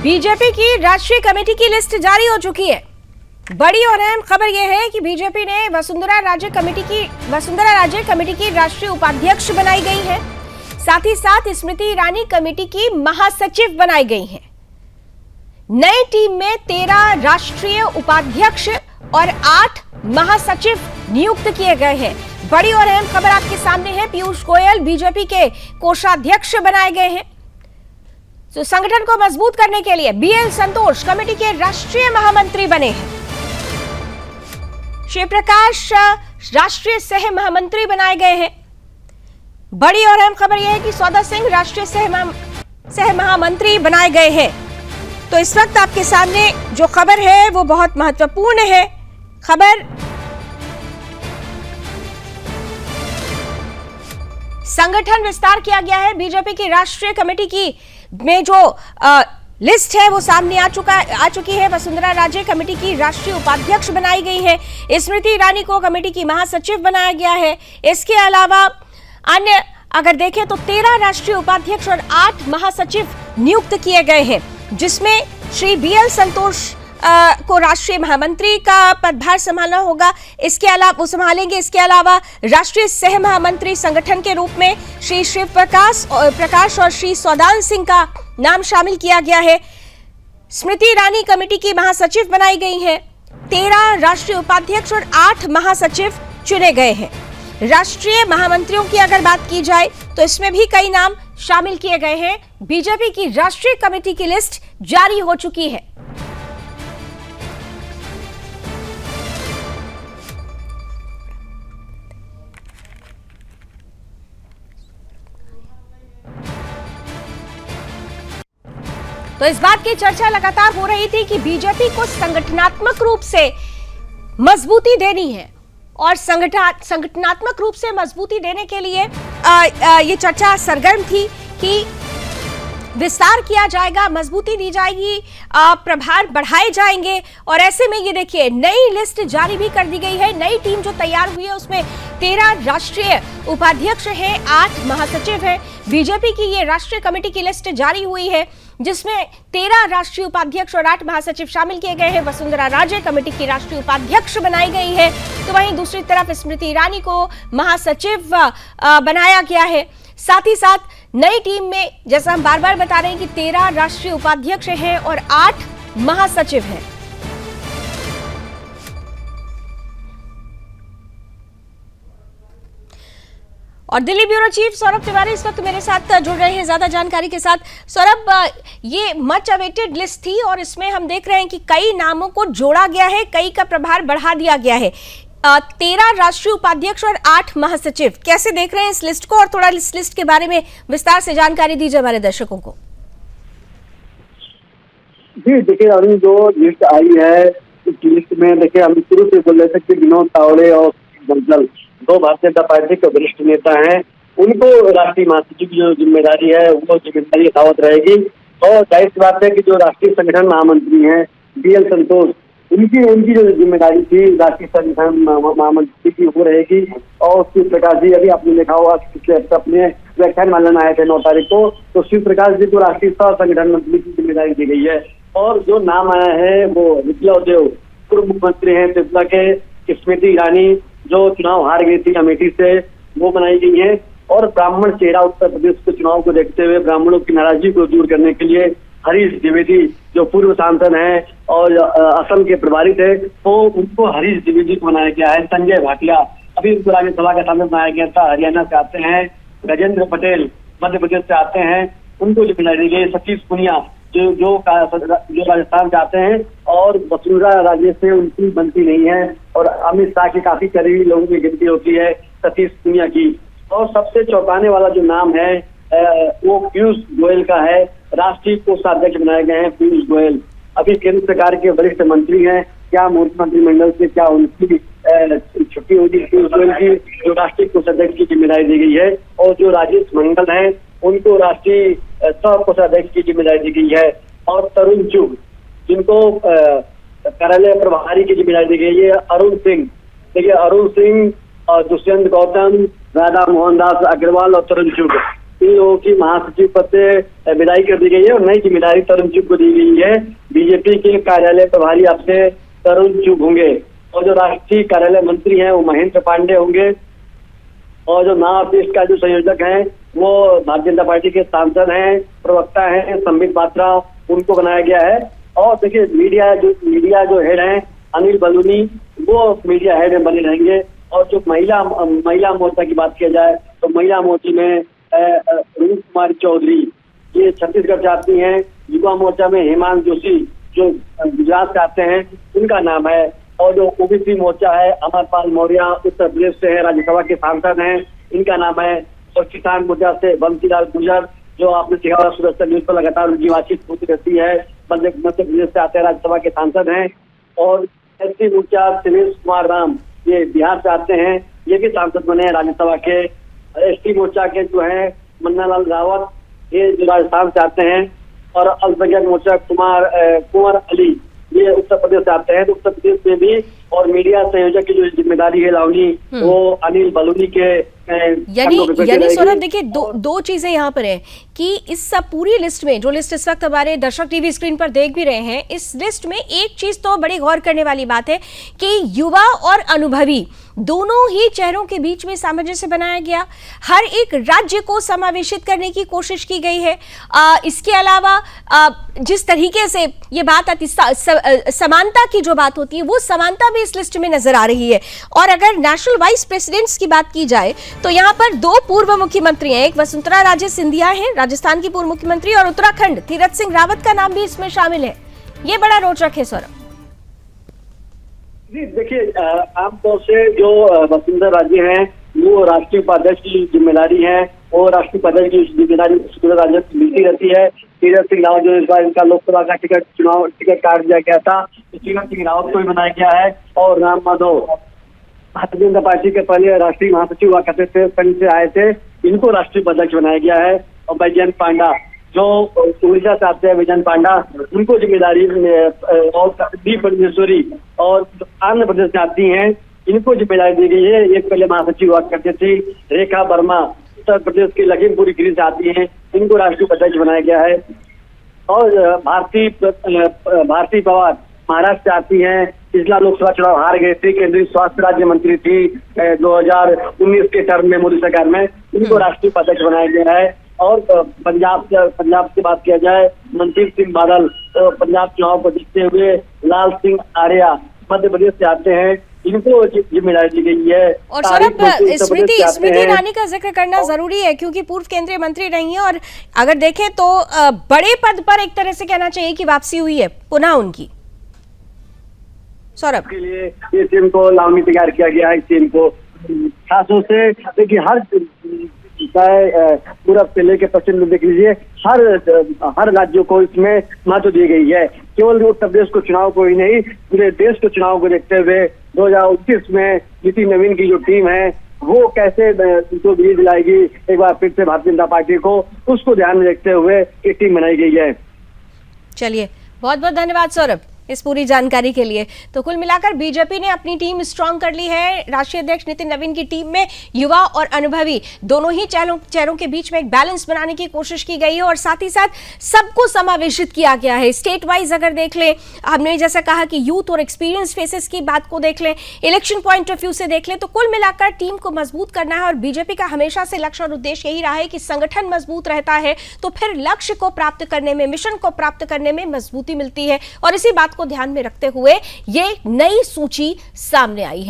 BJP की राष्ट्रीय committee की लिस्ट जारी हो चुकी है। बड़ी और अहम खबर यह है कि बीजेपी ने वसुंधरा राजे कमेटी की राष्ट्रीय उपाध्यक्ष बनाई गई है। साथ ही साथ स्मृति ईरानी कमेटी की महासचिव बनाई गई हैं। नई टीम में 13 राष्ट्रीय उपाध्यक्ष और 8 महासचिव नियुक्त किए गए हैं। बड़ी और अहम खबर आपके सामने है। पीयूष गोयल बीजेपी के कोषाध्यक्ष बनाए गए हैं। तो संगठन को मजबूत करने के लिए बीएल संतोष कमेटी के राष्ट्रीय महामंत्री बने हैं। शिव प्रकाश राष्ट्रीय सह महामंत्री बनाए गए हैं। बड़ी और अहम खबर यह है कि सौदा सिंह राष्ट्रीय सह महामंत्री बनाए गए हैं। तो इस वक्त आपके सामने जो खबर है वो बहुत महत्वपूर्ण है। खबर संगठन विस्तार किया गया है। बीजेपी की राष्ट्रीय कमेटी की में जो लिस्ट है वो सामने आ चुकी है। वसुंधरा राजे कमेटी की राष्ट्रीय उपाध्यक्ष बनाई गई है। स्मृति ईरानी को कमेटी की महासचिव बनाया गया है। इसके अलावा अन्य अगर देखें तो 13 राष्ट्रीय उपाध्यक्ष और 8 महासचिव नियुक्त किए गए हैं, जिसमें श्री बीएल संतोष को राष्ट्रीय महामंत्री का पदभार संभालना होगा। इसके अलावा वो संभालेंगे। इसके अलावा राष्ट्रीय सह महामंत्री संगठन के रूप में श्री शिव प्रकाश और श्री सौदान सिंह का नाम शामिल किया गया है। स्मृति ईरानी कमेटी की महासचिव बनाई गई है। 13 राष्ट्रीय उपाध्यक्ष और 8 महासचिव चुने गए हैं। राष्ट्रीय महामंत्रियों की अगर बात की जाए तो इसमें भी कई नाम शामिल किए गए हैं। बीजेपी की राष्ट्रीय कमेटी की लिस्ट जारी हो चुकी है। तो इस बात की चर्चा लगातार हो रही थी कि बीजेपी को संगठनात्मक रूप से मजबूती देनी है और संगठनात्मक रूप से मजबूती देने के लिए ये चर्चा सरगर्म थी कि विस्तार किया जाएगा, मजबूती दी जाएगी, प्रभार बढ़ाए जाएंगे। और ऐसे में ये देखिए नई लिस्ट जारी भी कर दी गई है। नई टीम जो तैयार हुई है उसमें 13 राष्ट्रीय उपाध्यक्ष हैं, 8 महासचिव हैं। बीजेपी की ये राष्ट्रीय कमेटी की लिस्ट जारी हुई है, जिसमें 13 राष्ट्रीय उपाध्यक्ष और 8 महासचिव शामिल किए गए हैं। वसुंधरा राजे कमेटी की राष्ट्रीय उपाध्यक्ष बनाई गई है, तो वहीं दूसरी तरफ स्मृति ईरानी को महासचिव बनाया गया है। साथ ही साथ नई टीम में जैसा हम बार बार बता रहे हैं कि 13 राष्ट्रीय उपाध्यक्ष हैं और 8 महासचिव हैं। और दिल्ली ब्यूरो चीफ सौरभ तिवारी इस वक्त मेरे साथ जुड़ रहे हैं ज्यादा जानकारी के साथ। सौरभ, ये मच अवेटेड लिस्ट थी और इसमें हम देख रहे हैं कि कई नामों को जोड़ा गया है, कई का प्रभार बढ़ा दिया गया है। 13 राष्ट्रीय उपाध्यक्ष और 8 महासचिव, कैसे देख रहे हैं इस लिस्ट को और थोड़ा इस लिस्ट के बारे में विस्तार से जानकारी दीजिए हमारे दर्शकों को। जी देखिए अभी जो लिस्ट आई है इस लिस्ट में देखिए हम शुरू से बोल रहे थे कि विनोद तावड़े और बंसल 2 भारतीय जनता पार्टी के वरिष्ठ नेता हैं, उनको राष्ट्रीय महासचिव की जो जिम्मेदारी है वो जिम्मेदारी यथावत रहेगी। और जाहिर सी बात है कि जो राष्ट्रीय संगठन महामंत्री हैं बीएल संतोष, उनकी जो जिम्मेदारी थी राष्ट्रीय संगठन महामंत्री की वो रहेगी। और शिव प्रकाश जी, अभी आपने देखा होगा अपने व्याख्यान मालन आए थे 9 तारीख को, तो शिव प्रकाश जी को राष्ट्रीय संगठन मंत्री की जिम्मेदारी दी गई है। और जो नाम आया है वो विप्लव देव पूर्व मुख्यमंत्री हैं त्रिपुरा के, स्मृति ईरानी जो चुनाव हार गई थी अमेठी से, वो बनाई गई है। और ब्राह्मण चेहरा उत्तर प्रदेश के चुनाव को देखते हुए ब्राह्मणों की नाराजगी को दूर करने के लिए हरीश द्विवेदी जो पूर्व सांसद हैं और असम के प्रभारी थे, तो उनको हरीश द्विवेदी को बनाया गया है। संजय भाटिया अभी उनको राज्यसभा का सांसद बनाया गया था, हरियाणा से आते हैं। गजेंद्र पटेल मध्य प्रदेश से आते हैं, उनको जिम्मेदारी दी गई। सतीश पुनिया जो राजस्थान से आते हैं और वसुंधरा राजे से उनकी बनती नहीं है और अमित शाह की काफी करीबी लोगों की गिनती होती है सतीश पुनिया की। और सबसे चौंकाने वाला जो नाम है वो पीयूष गोयल का है। राष्ट्रीय कोषाध्यक्ष बनाए गए हैं पीयूष गोयल। अभी केंद्र सरकार के वरिष्ठ मंत्री हैं, क्या मंत्रिमंडल से क्या उनकी छुट्टी हुई थी पीयूष गोयल की, जो राष्ट्रीय कोषाध्यक्ष की जिम्मेदारी दी गई है। और जो राजेश मंडल है उनको राष्ट्रीय सह कोषाध्यक्ष की जिम्मेदारी दी गई है। और तरुण चुग जिनको कार्यालय प्रभारी की जिम्मेदारी दी गई है। अरुण सिंह, देखिए अरुण सिंह और दुष्यंत गौतम, राधा मोहन दास अग्रवाल और तरुण चुग, इन लोगों की महासचिव पद से विदाई कर दी गई है और नई जिम्मेदारी तरुण चुग को दी गई है। बीजेपी के कार्यालय प्रभारी अब से तरुण चुग होंगे और जो राष्ट्रीय कार्यालय मंत्री हैं वो महेंद्र पांडे होंगे और जो नॉर्थ ईस्ट का जो संयोजक है वो भारतीय जनता पार्टी के सांसद हैं, प्रवक्ता हैं संबित पात्रा, उनको बनाया गया है। और देखिए मीडिया जो हेड हैं अनिल बलूनी वो मीडिया हेड में बने रहेंगे। और जो महिला मोर्चा की बात किया जाए तो महिला मोर्चे में रूप कुमारी चौधरी ये छत्तीसगढ़ से आती हैं। युवा मोर्चा में हेमांग जोशी जो गुजरात से आते हैं उनका नाम है। और जो ओबीसी मोर्चा है अमरपाल मौर्य उत्तर प्रदेश से है, राज्यसभा के सांसद हैं, इनका नाम है। और किसान मोर्चा से बंसीलाल गुर्जर जो आपने देखा सुरक्षा न्यूज पर लगातार उनकी बातचीत होती रहती है, मध्य प्रदेश से आते हैं, राज्यसभा के सांसद हैं। और एसटी मोर्चा दिनेश कुमार राम ये बिहार से आते हैं, ये भी सांसद बने हैं राज्यसभा के। एसटी मोर्चा के जो है मन्नालाल रावत ये जो राजस्थान से आते हैं। और अल्पसंख्यक मोर्चा कुंवर अली ये उत्तर प्रदेश से आते हैं। तो उत्तर प्रदेश में भी और मीडिया संयोजक की जो जिम्मेदारी है लावनी वो अनिल बलूनी के यानी सौरभ देखिए दो चीजें यहाँ पर है कि इस सब पूरी लिस्ट में जो लिस्ट इस वक्त हमारे दर्शक टीवी स्क्रीन पर देख भी रहे हैं, इस लिस्ट में एक चीज तो बड़ी गौर करने वाली बात है कि युवा और अनुभवी दोनों ही चेहरों के बीच में सामंजस्य बनाया गया। हर एक राज्य को समावेशित करने की कोशिश की गई है। इसके अलावा जिस तरीके से ये बात आती समानता की जो बात होती है वो समानता भी इस लिस्ट में नजर आ रही है। और अगर नेशनल वाइस प्रेसिडेंट्स की बात की जाए तो यहाँ पर दो पूर्व मुख्यमंत्री हैं, एक वसुंधरा राजे सिंधिया हैं राजस्थान की पूर्व मुख्यमंत्री, और उत्तराखंड तीरथ सिंह रावत का नाम भी इसमें शामिल है। ये बड़ा रोचक है सौरभ। जी देखिए आमतौर से जो वसुंधरा राजे हैं वो राष्ट्रीय उपाध्यक्ष की जिम्मेदारी है और राष्ट्रीय उपाध्यक्ष की जिम्मेदारी वसुंधरा राजे को मिलती रहती है। तीरथ सिंह रावत जो इस बार इनका लोकसभा का टिकट काट दिया गया था तो तीरथ सिंह रावत को भी बनाया गया है। और राम माधव भारतीय जनता पार्टी के पहले राष्ट्रीय महासचिव हुआ करते थे, संघ से आए थे, इनको राष्ट्रीय उपाध्यक्ष बनाया गया है। और बैजयंत पांडा जो उड़ीसा से आते हैं, बैजयंत पांडा उनको जिम्मेदारी और डी परमेश्वरी और आंध्र प्रदेश से आती हैं, इनको जिम्मेदारी दी गई है। एक पहले महासचिव हुआ करते थे रेखा वर्मा उत्तर प्रदेश की लखीमपुर खीरी से आती हैं, इनको राष्ट्रीय उपाध्यक्ष बनाया गया है। और भारती पवार महाराष्ट्र से आती हैं, पिछला लोकसभा चुनाव हार गए थे, केंद्रीय स्वास्थ्य राज्य मंत्री थी 2019 के टर्म में मोदी सरकार में, इनको राष्ट्रीय उपाध्यक्ष बनाया गया है। और पंजाब की बात किया जाए मनदीप सिंह बादल तो पंजाब चुनाव को देखते हुए लाल सिंह आर्या मध्य प्रदेश से आते हैं, इनको जिम्मेदारी दी गई है। और सौरभ स्मृति ईरानी का जिक्र करना जरूरी है क्योंकि पूर्व केंद्रीय मंत्री रही हैं और अगर देखें तो बड़े पद पर एक तरह से कहना चाहिए कि वापसी हुई है पुनः उनकी। सौरभ के लिए ये टीम को लावनी तैयार किया गया है। इस टीम को खासतौर से देखिए हर पूरब से लेकर पश्चिम में देख लीजिए हर राज्यों को इसमें महत्व दी गई है। केवल उत्तर प्रदेश को चुनाव को ही नहीं पूरे देश को चुनाव को देखते हुए 2029 में नितिन नवीन की जो टीम है वो कैसे उनको विजय दिलाएगी एक बार फिर से भारतीय जनता पार्टी को, उसको ध्यान में रखते हुए ये टीम बनाई गई है। चलिए बहुत बहुत धन्यवाद सौरभ इस पूरी जानकारी के लिए। तो कुल मिलाकर बीजेपी ने अपनी टीम स्ट्रांग कर ली है। राष्ट्रीय अध्यक्ष नितिन नवीन की टीम में युवा और अनुभवी दोनों ही चेहरों के बीच में एक बैलेंस बनाने की कोशिश की गई है और साथ ही साथ सबको समावेशित किया गया है। स्टेट वाइज अगर देख लें, हमने जैसा कहा कि यूथ और एक्सपीरियंस फेसेस की बात को देख लें, इलेक्शन पॉइंट ऑफ व्यू से देख लें, तो कुल मिलाकर टीम को मजबूत करना है। और बीजेपी का हमेशा से लक्ष्य और उद्देश्य यही रहा है कि संगठन मजबूत रहता है तो फिर लक्ष्य को प्राप्त करने में, मिशन को प्राप्त करने में मजबूती मिलती है। और इसी बात को ध्यान में रखते हुए ये नई सूची सामने आई है।